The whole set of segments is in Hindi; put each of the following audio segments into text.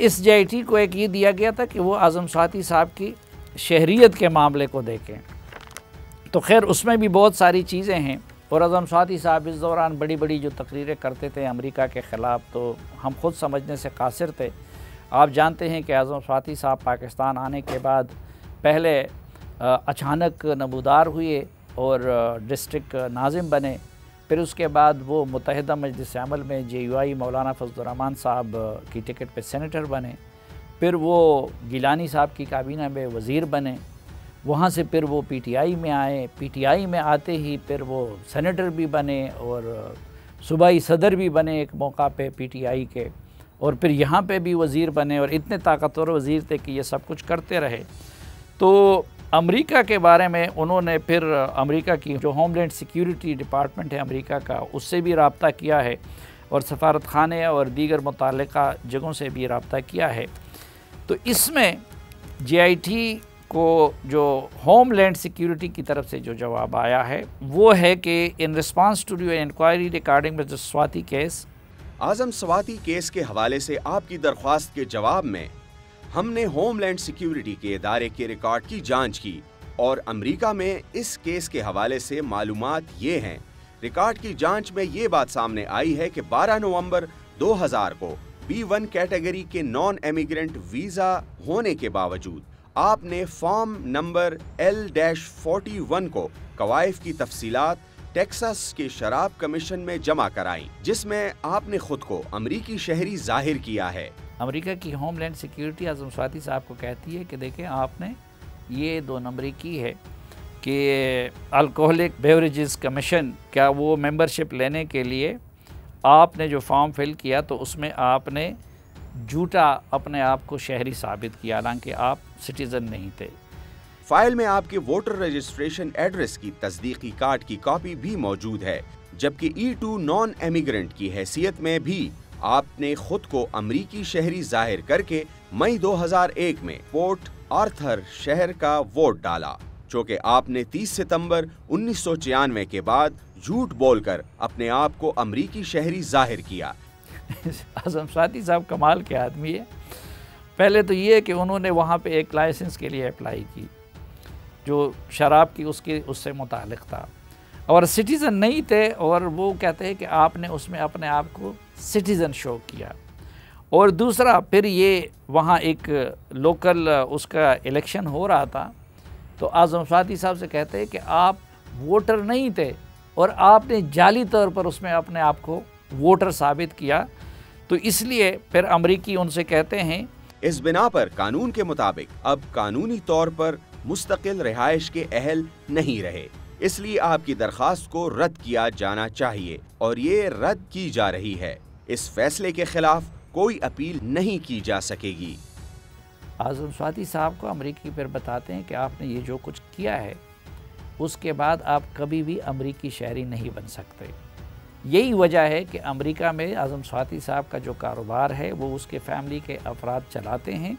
इस JIT को एक ये दिया गया था कि वो आज़म स्वाति साहब की शहरियत के मामले को देखें। तो खैर उसमें भी बहुत सारी चीज़ें हैं, और आज़म स्वाति साहब इस दौरान बड़ी बड़ी जो तकरीरें करते थे अमेरिका के ख़िलाफ़, तो हम खुद समझने से कासिर थे। आप जानते हैं कि आज़म स्वाति साहब पाकिस्तान आने के बाद पहले अचानक नमूदार हुए और डिस्ट्रिक्ट नाज़िम बने, फिर उसके बाद वो मुत्तहिदा मजलिस अमल में JUI मौलाना फजलुर रहमान साहब की टिकट पे सेनेटर बने, फिर वो गिलानी साहब की काबीना में वज़ीर बने, वहाँ से फिर वो PTI में आए, PTI में आते ही फिर वो सेनेटर भी बने और सूबाई सदर भी बने एक मौका पे PTI के, और फिर यहाँ पे भी वज़ीर बने, और इतने ताकतवर वज़ीर थे कि ये सब कुछ करते रहे। तो अमेरिका के बारे में उन्होंने फिर अमेरिका की जो होमलैंड सिक्योरिटी डिपार्टमेंट है अमेरिका का, उससे भी रब्ता किया है, और सफारत खाने और दीगर मुतल्लिका जगहों से भी रब्ता किया है। तो इसमें JIT को जो होमलैंड सिक्योरिटी की तरफ से जो जवाब आया है वो है कि in response to your inquiry regarding mister Swati case, Azam Swati case के हवाले से आपकी दरख्वास्त के जवाब में हमने होमलैंड सिक्योरिटी के इदारे के रिकॉर्ड की जांच की, और अमेरिका में इस केस के हवाले से मालूमात ये हैं। रिकॉर्ड की जांच में ये बात सामने आई है कि 12 नवंबर 2000 को B1 कैटेगरी के नॉन एमिग्रेंट वीज़ा होने के बावजूद आपने फॉर्म नंबर L-41 को कवायफ की तफसीलात टेक्सास के शराब कमीशन में जमा कराई, जिसमें आपने खुद को अमरीकी शहरी जाहिर किया है। अमेरिका की होमलैंड सिक्योरिटी आज़म स्वाति साहब को कहती है कि देखें आपने ये 2 नंबरी की है कि अल्कोहलिक बेवरेजेस कमीशन का वो मेंबरशिप लेने के लिए आपने जो फॉर्म फिल किया तो उसमें आपने झूठा अपने आप को शहरी साबित किया, हालांकि आप सिटीज़न नहीं थे। फाइल में आपके वोटर रजिस्ट्रेशन एड्रेस की तस्दीकी कार्ड की कॉपी भी मौजूद है, जबकि E2 नॉन एमिग्रेंट की हैसियत में भी आपने खुद को अमरीकी शहरी जाहिर करके मई 2001 में पोर्ट आर्थर शहर का वोट डाला, जो कि आपने 30 सितंबर 1996 के बाद झूठ बोलकर अपने आप को अमरीकी शहरी जाहिर किया। आज़म स्वाति साहब कमाल के आदमी है। पहले तो ये कि उन्होंने वहाँ पे एक लाइसेंस के लिए अप्लाई की जो शराब की उससे मुतालिक था, और सिटीज़न नहीं थे, और वो कहते हैं कि आपने उसमें अपने आप को सिटीज़न शो किया। और दूसरा फिर ये वहाँ एक लोकल उसका इलेक्शन हो रहा था, तो आज़म स्वाति साहब से कहते हैं कि आप वोटर नहीं थे और आपने जाली तौर पर उसमें अपने आप को वोटर साबित किया। तो इसलिए फिर अमरीकी उनसे कहते हैं इस बिना पर कानून के मुताबिक अब कानूनी तौर पर मुस्तकिल रिहाइश के अहल नहीं रहे, इसलिए आपकी दरख्वास्त को रद्द किया जाना चाहिए, और ये रद्द की जा रही है। इस फैसले के खिलाफ कोई अपील नहीं की जा सकेगी। आज़म स्वाति साहब को अमरीकी फिर बताते हैं कि आपने ये जो कुछ किया है उसके बाद आप कभी भी अमरीकी शहरी नहीं बन सकते। यही वजह है कि अमेरिका में आज़म स्वाति साहब का जो कारोबार है वो उसके फैमिली के अफराद चलाते हैं,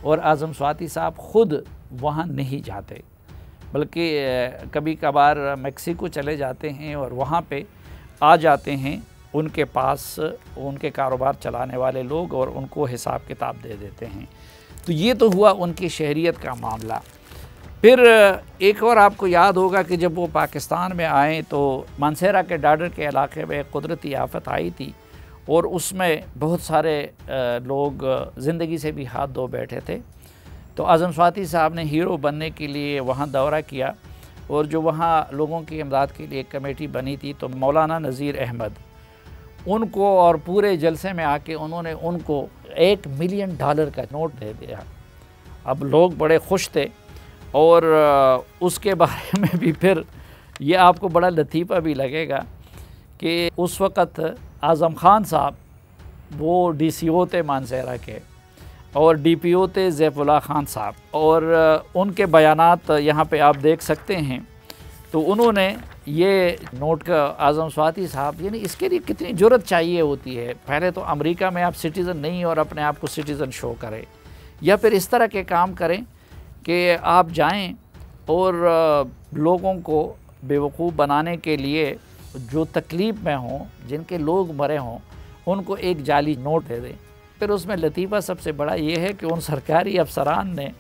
और आज़म स्वाति साहब ख़ुद वहाँ नहीं जाते, बल्कि कभी कभार मेक्सिको चले जाते हैं और वहाँ पे आ जाते हैं उनके पास उनके कारोबार चलाने वाले लोग, और उनको हिसाब किताब दे देते हैं। तो ये तो हुआ उनकी शहरियत का मामला। फिर एक और आपको याद होगा कि जब वो पाकिस्तान में आए तो मानसेरा के डाडर के इलाके में कुदरती आफत आई थी, और उसमें बहुत सारे लोग ज़िंदगी से भी हाथ धो बैठे थे। तो आज़म स्वाति साहब ने हीरो बनने के लिए वहाँ दौरा किया, और जो वहाँ लोगों की इमदाद के लिए एक कमेटी बनी थी, तो मौलाना नज़ीर अहमद उनको और पूरे जलसे में आके उन्होंने उनको $1 मिलियन का नोट दे दिया। अब लोग बड़े खुश थे, और उसके बारे में भी फिर ये आपको बड़ा लतीफ़ा भी लगेगा कि उस वक़्त आज़म ख़ान साहब वो DCO थे मानसेरा के, और DPO थे ज़ैफ़ुल्लाह ख़ान साहब, और उनके बयानात यहाँ पे आप देख सकते हैं। तो उन्होंने ये नोट का आज़म स्वाति साहब, यानी इसके लिए कितनी जुर्रत चाहिए होती है। पहले तो अमेरिका में आप सिटीज़न नहीं और अपने आप को सिटीज़न शो करें, या फिर इस तरह के काम करें कि आप जाएं और लोगों को बेवकूफ़ बनाने के लिए जो तकलीफ़ में हों, जिनके लोग मरे हों, उनको एक जाली नोट दे दें। फिर उसमें लतीफ़ा सबसे बड़ा ये है कि उन सरकारी अफसरान ने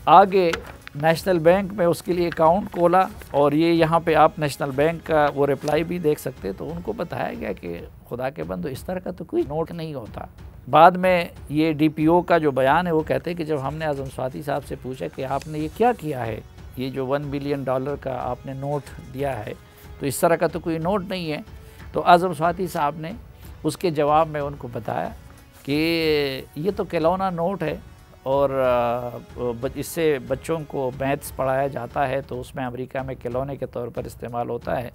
आगे नेशनल बैंक में उसके लिए अकाउंट खोला, और ये यहाँ पे आप नेशनल बैंक का वो रिप्लाई भी देख सकते, तो उनको बताया गया कि खुदा के बंदो इस तरह का तो कोई नोट नहीं होता। बाद में ये DPO का जो बयान है वो कहते हैं कि जब हमने आज़म स्वाति साहब से पूछा कि आपने ये क्या किया है, ये जो $1 बिलियन का आपने नोट दिया है, तो इस तरह का तो कोई नोट नहीं है, तो आज़म स्वाति साहब ने उसके जवाब में उनको बताया कि ये तो खिलौना नोट है, और इससे बच्चों को मैथ्स पढ़ाया जाता है, तो उसमें अमेरिका में खिलौने के तौर पर इस्तेमाल होता है,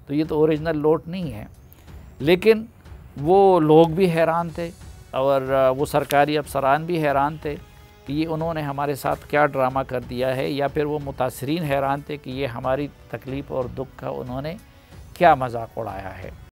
तो ये तो ओरिजिनल नोट नहीं है। लेकिन वो लोग भी हैरान थे और वो सरकारी अफसरान भी हैरान थे कि ये उन्होंने हमारे साथ क्या ड्रामा कर दिया है, या फिर वो मुतासरीन हैरान थे कि ये हमारी तकलीफ़ और दुख का उन्होंने क्या मजाक उड़ाया है।